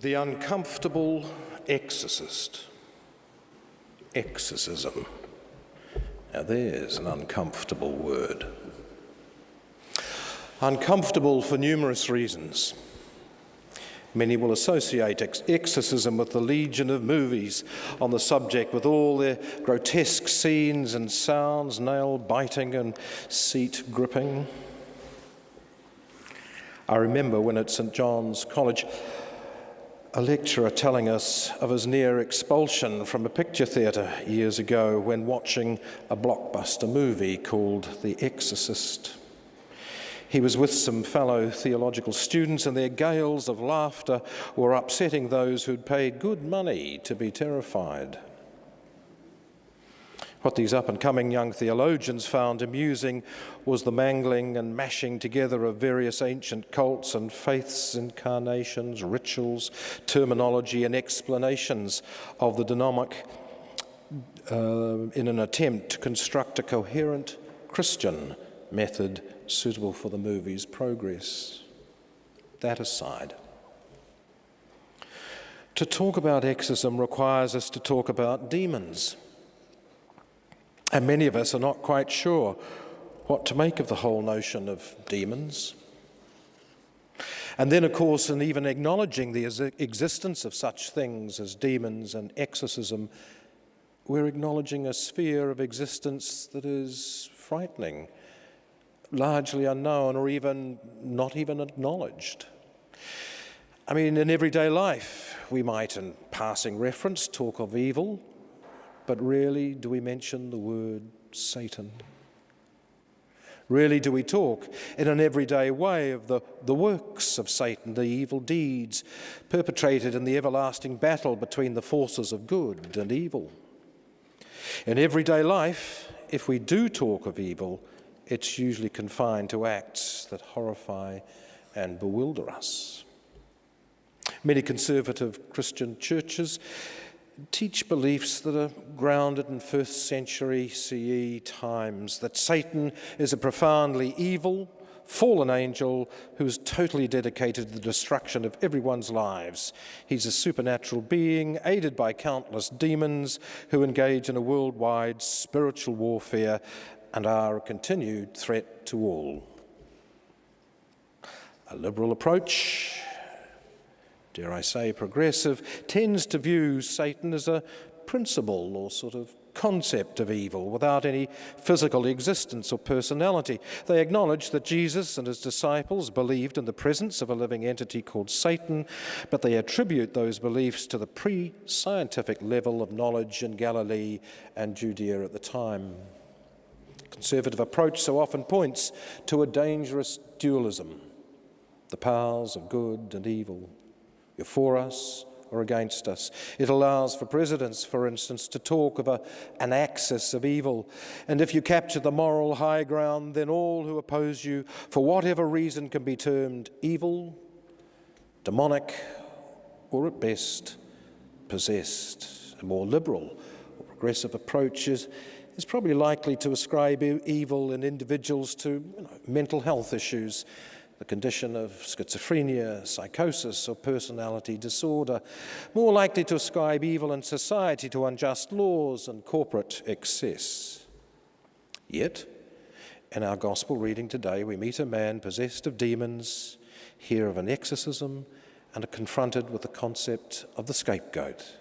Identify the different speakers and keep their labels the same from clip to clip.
Speaker 1: The Uncomfortable Exorcist. Exorcism. Now there's an uncomfortable word. Uncomfortable for numerous reasons. Many will associate exorcism with the legion of movies on the subject, with all their grotesque scenes and sounds, nail biting and seat gripping. I remember when at St John's College, a lecturer telling us of his near expulsion from a picture theatre years ago when watching a blockbuster movie called The Exorcist. He was with some fellow theological students, and their gales of laughter were upsetting those who'd paid good money to be terrified. What these up-and-coming young theologians found amusing was the mangling and mashing together of various ancient cults and faiths, incarnations, rituals, terminology and explanations of the demonic in an attempt to construct a coherent Christian method suitable for the movie's progress. That aside, to talk about exorcism requires us to talk about demons. And many of us are not quite sure what to make of the whole notion of demons. And then, of course, in even acknowledging the existence of such things as demons and exorcism, we're acknowledging a sphere of existence that is frightening, largely unknown, or even not even acknowledged. I mean, in everyday life, we might, in passing reference, talk of evil, but rarely do we mention the word Satan. Rarely do we talk in an everyday way of the works of Satan, the evil deeds perpetrated in the everlasting battle between the forces of good and evil. In everyday life, if we do talk of evil, it's usually confined to acts that horrify and bewilder us. Many conservative Christian churches teach beliefs that are grounded in 1st century CE times, that Satan is a profoundly evil, fallen angel who is totally dedicated to the destruction of everyone's lives. He's a supernatural being aided by countless demons who engage in a worldwide spiritual warfare and are a continued threat to all. A liberal approach, dare I say progressive, tends to view Satan as a principle or sort of concept of evil without any physical existence or personality. They acknowledge that Jesus and his disciples believed in the presence of a living entity called Satan, but they attribute those beliefs to the pre-scientific level of knowledge in Galilee and Judea at the time. Conservative approach so often points to a dangerous dualism, the powers of good and evil. You're for us or against us. It allows for presidents, for instance, to talk of an axis of evil. And if you capture the moral high ground, then all who oppose you, for whatever reason, can be termed evil, demonic, or at best, possessed. A more liberal or progressive approach is probably likely to ascribe evil in individuals to mental health issues, the condition of schizophrenia, psychosis, or personality disorder, more likely to ascribe evil in society to unjust laws and corporate excess. Yet, in our gospel reading today, we meet a man possessed of demons, hear of an exorcism, and are confronted with the concept of the scapegoat.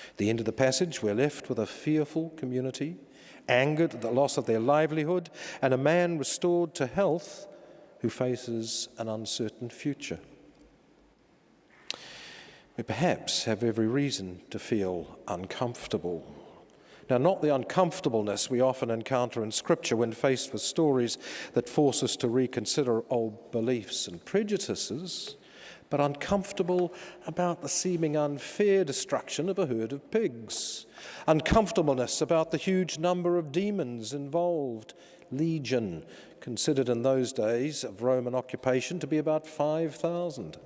Speaker 1: At the end of the passage, we're left with a fearful community, angered at the loss of their livelihood, and a man restored to health who faces an uncertain future. We perhaps have every reason to feel uncomfortable. Now, not the uncomfortableness we often encounter in Scripture when faced with stories that force us to reconsider old beliefs and prejudices, but uncomfortable about the seeming unfair destruction of a herd of pigs, uncomfortableness about the huge number of demons involved, legion, considered in those days of Roman occupation to be about 5,000,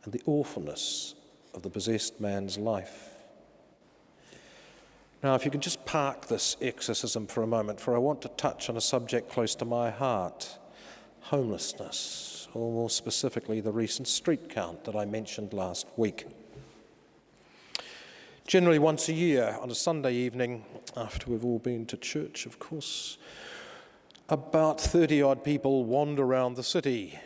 Speaker 1: and the awfulness of the possessed man's life. Now, if you can just park this exorcism for a moment, for I want to touch on a subject close to my heart: homelessness, or more specifically the recent street count that I mentioned last week. Generally once a year, on a Sunday evening, after we've all been to church, of course, about 30-odd people wander around the city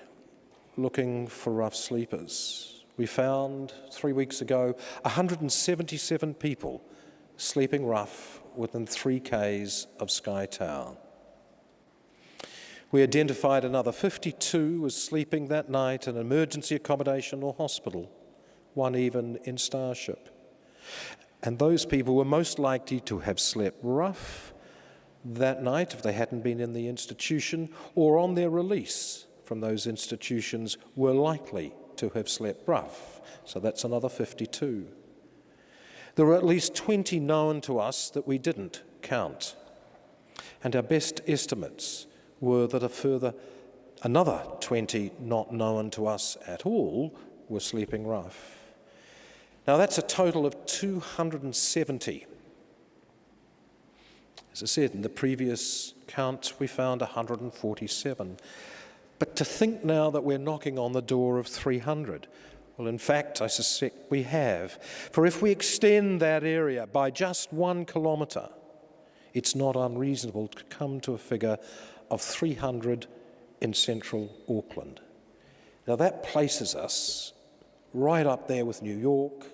Speaker 1: looking for rough sleepers. We found 3 weeks ago 177 people sleeping rough within 3 k's of Skye Town. We identified another 52 as sleeping that night in emergency accommodation or hospital, one even in Starship. And those people were most likely to have slept rough that night if they hadn't been in the institution, or on their release from those institutions were likely to have slept rough. So that's another 52. There were at least 20 known to us that we didn't count. And our best estimates were that another 20 not known to us at all were sleeping rough. Now that's a total of 270. As I said, in the previous count, we found 147. But to think now that we're knocking on the door of 300, well, in fact, I suspect we have. For if we extend that area by just 1 kilometre, it's not unreasonable to come to a figure of 300 in central Auckland. Now that places us right up there with New York,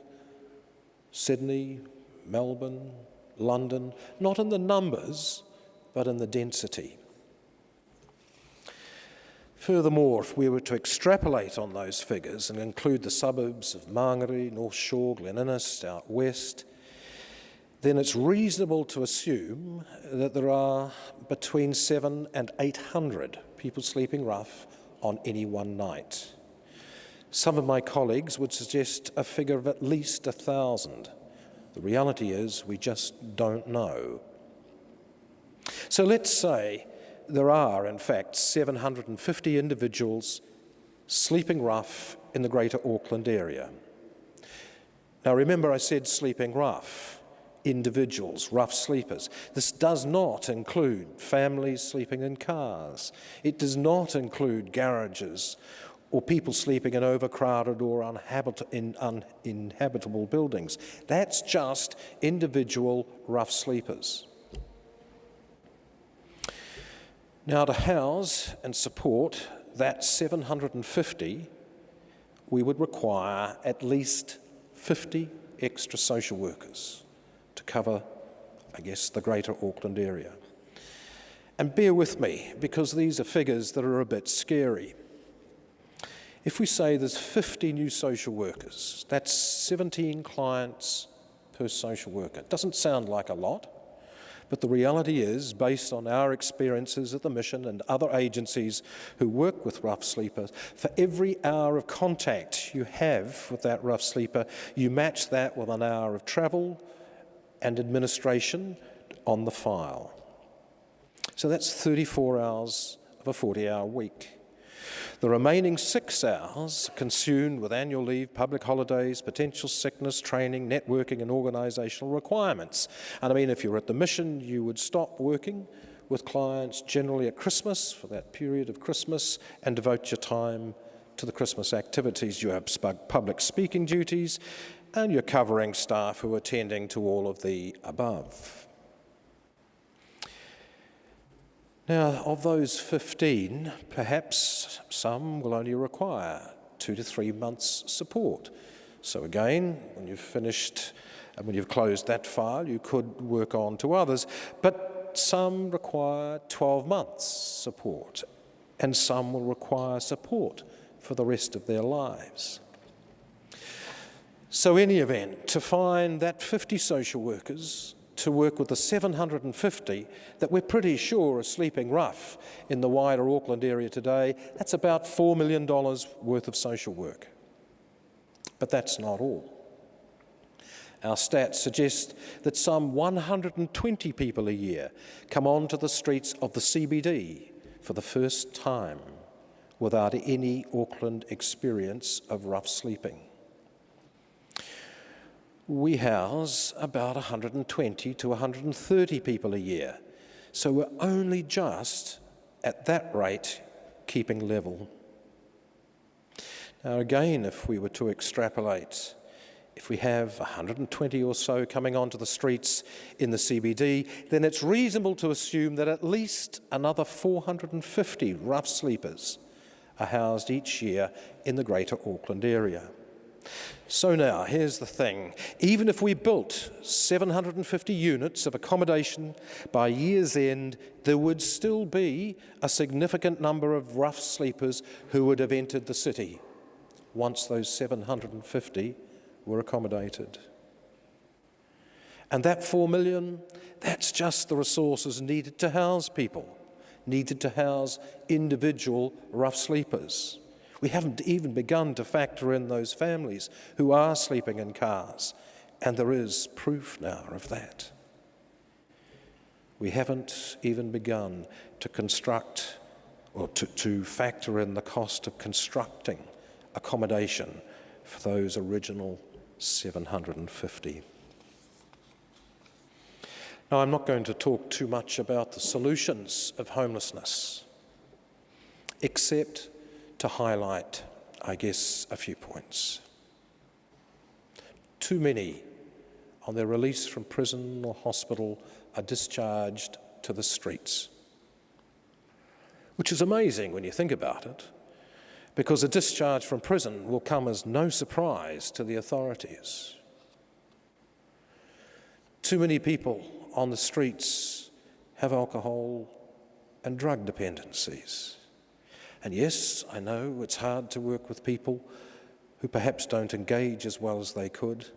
Speaker 1: Sydney, Melbourne, London, not in the numbers, but in the density. Furthermore, if we were to extrapolate on those figures and include the suburbs of Mangere, North Shore, Glen Innes, out west, then it's reasonable to assume that there are between 700 and 800 people sleeping rough on any one night. Some of my colleagues would suggest a figure of at least 1,000. The reality is we just don't know. So let's say there are, in fact, 750 individuals sleeping rough in the Greater Auckland area. Now remember, I said sleeping rough, individuals, rough sleepers. This does not include families sleeping in cars. It does not include garages or people sleeping in overcrowded or uninhabitable buildings. That's just individual rough sleepers. Now, to house and support that 750, we would require at least 50 extra social workers to cover, I guess, the Greater Auckland area. And bear with me, because these are figures that are a bit scary. If we say there's 50 new social workers, that's 17 clients per social worker. It doesn't sound like a lot, but the reality is, based on our experiences at the Mission and other agencies who work with rough sleepers, for every hour of contact you have with that rough sleeper, you match that with an hour of travel and administration on the file. So that's 34 hours of a 40-hour week. The remaining 6 hours consumed with annual leave, public holidays, potential sickness, training, networking and organisational requirements. And I mean, if you're at the Mission, you would stop working with clients generally at Christmas, for that period of Christmas, and devote your time to the Christmas activities. You have public speaking duties, and you're covering staff who are attending to all of the above. Now, of those 15, perhaps some will only require 2 to 3 months' support. So again, when you've finished and when you've closed that file, you could work on to others. But some require 12 months' support, and some will require support for the rest of their lives. So in any event, to find that 50 social workers to work with the 750 that we're pretty sure are sleeping rough in the wider Auckland area today, that's about $4 million worth of social work. But that's not all. Our stats suggest that some 120 people a year come onto the streets of the CBD for the first time without any Auckland experience of rough sleeping. We house about 120 to 130 people a year, so we're only just, at that rate, keeping level. Now again, if we were to extrapolate, if we have 120 or so coming onto the streets in the CBD, then it's reasonable to assume that at least another 450 rough sleepers are housed each year in the greater Auckland area. So now, here's the thing. Even if we built 750 units of accommodation by year's end, there would still be a significant number of rough sleepers who would have entered the city once those 750 were accommodated. And that 4 million, that's just the resources needed to house people, needed to house individual rough sleepers. We haven't even begun to factor in those families who are sleeping in cars, and there is proof now of that. We haven't even begun to construct or to factor in the cost of constructing accommodation for those original 750. Now, I'm not going to talk too much about the solutions of homelessness, except to highlight, I guess, a few points. Too many, on their release from prison or hospital, are discharged to the streets, which is amazing when you think about it, because a discharge from prison will come as no surprise to the authorities. Too many people on the streets have alcohol and drug dependencies. And yes, I know it's hard to work with people who perhaps don't engage as well as they could,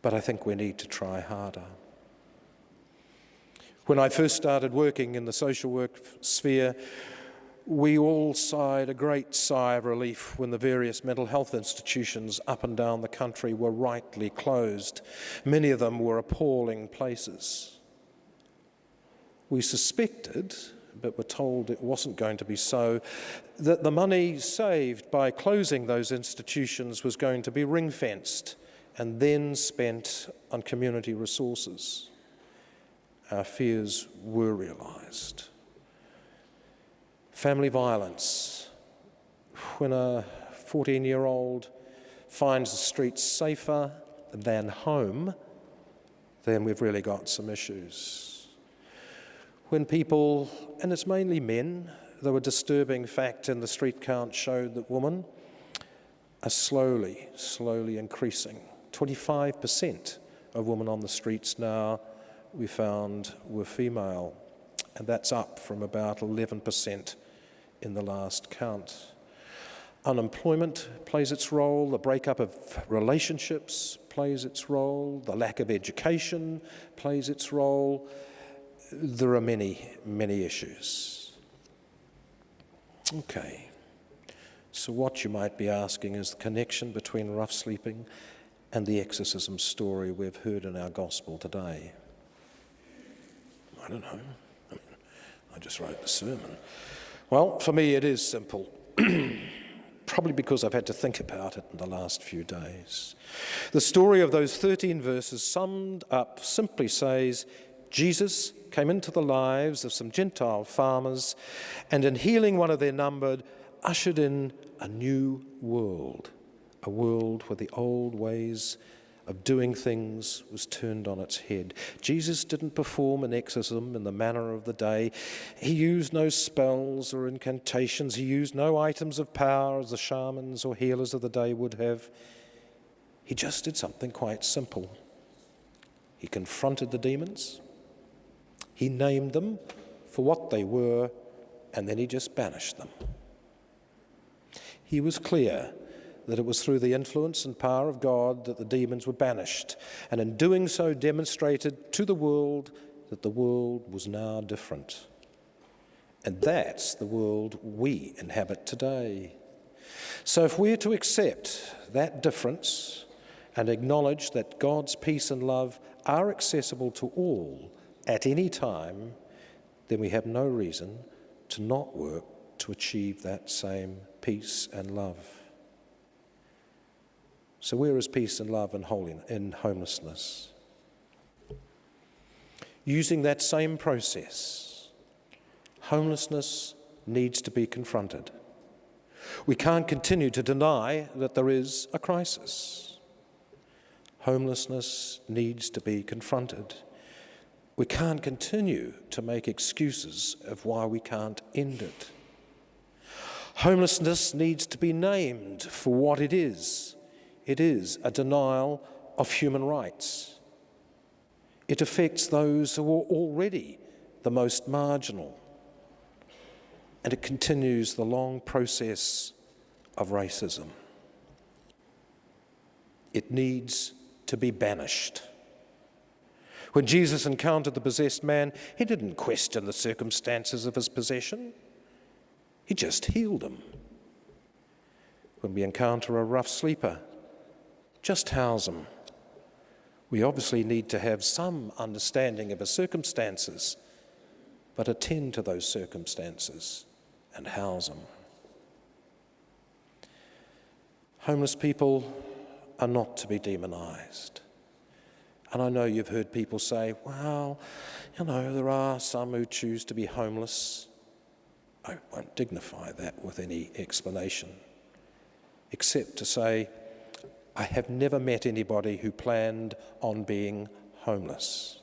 Speaker 1: but I think we need to try harder. When I first started working in the social work sphere, we all sighed a great sigh of relief when the various mental health institutions up and down the country were rightly closed. Many of them were appalling places. We suspected, but were told it wasn't going to be so, that the money saved by closing those institutions was going to be ring-fenced and then spent on community resources. Our fears were realised. Family violence. When a 14-year-old finds the streets safer than home, then we've really got some issues. When people, and it's mainly men, though a disturbing fact in the street count showed that women are slowly increasing. 25% of women on the streets now, we found, were female, and that's up from about 11% in the last count. Unemployment plays its role, the breakup of relationships plays its role, the lack of education plays its role. There are many issues. Okay, so what you might be asking is the connection between rough sleeping and the exorcism story we've heard in our gospel today. I don't know. I just wrote the sermon. Well, for me it is simple, probably because I've had to think about it in the last few days. The story of those 13 verses summed up simply says, Jesus came into the lives of some Gentile farmers and in healing one of their number, ushered in a new world, a world where the old ways of doing things was turned on its head. Jesus didn't perform an exorcism in the manner of the day. He used no spells or incantations. He used no items of power as the shamans or healers of the day would have. He just did something quite simple. He confronted the demons. He named them for what they were, and then he just banished them. He was clear that it was through the influence and power of God that the demons were banished, and in doing so demonstrated to the world that the world was now different. And that's the world we inhabit today. So if we're to accept that difference and acknowledge that God's peace and love are accessible to all at any time, then we have no reason to not work to achieve that same peace and love. So where is peace and love in homelessness? Using that same process, homelessness needs to be confronted. We can't continue to deny that there is a crisis. Homelessness needs to be confronted. We can't continue to make excuses of why we can't end it. Homelessness needs to be named for what it is. It is a denial of human rights. It affects those who are already the most marginal. And it continues the long process of racism. It needs to be banished. When Jesus encountered the possessed man, he didn't question the circumstances of his possession. He just healed him. When we encounter a rough sleeper, just house him. We obviously need to have some understanding of his circumstances, but attend to those circumstances and house them. Homeless people are not to be demonised. And I know you've heard people say, well, there are some who choose to be homeless. I won't dignify that with any explanation, except to say, I have never met anybody who planned on being homeless.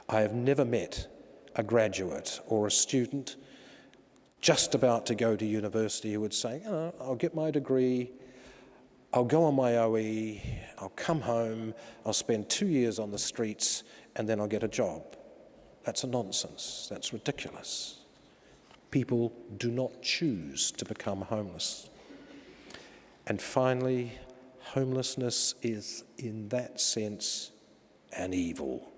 Speaker 1: I have never met a graduate or a student just about to go to university who would say, I'll get my degree, I'll go on my OE, I'll come home, I'll spend 2 years on the streets, and then I'll get a job. That's a nonsense. That's ridiculous. People do not choose to become homeless. And finally, homelessness is, in that sense, an evil.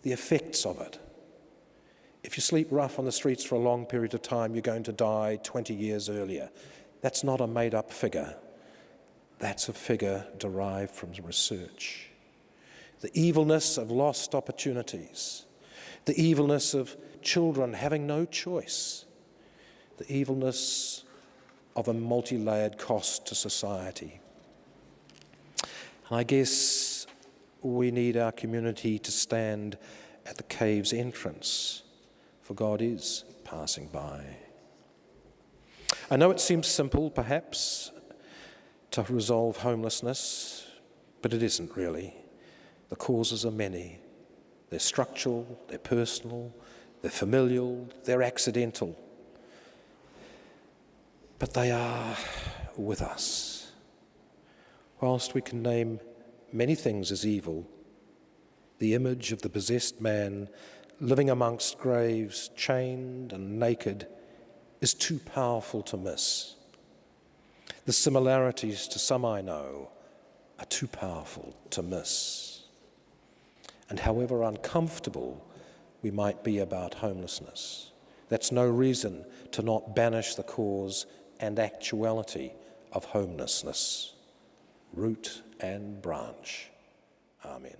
Speaker 1: The effects of it. If you sleep rough on the streets for a long period of time, you're going to die 20 years earlier. That's not a made-up figure. That's a figure derived from research. The evilness of lost opportunities, the evilness of children having no choice, the evilness of a multi-layered cost to society. And I guess we need our community to stand at the cave's entrance, for God is passing by. I know it seems simple, perhaps, to resolve homelessness, but it isn't really. The causes are many. They're structural, they're personal, they're familial, they're accidental. But they are with us. Whilst we can name many things as evil, the image of the possessed man living amongst graves, chained and naked, is too powerful to miss. The similarities to some I know are too powerful to miss. And however uncomfortable we might be about homelessness, that's no reason to not banish the cause and actuality of homelessness, root and branch. Amen.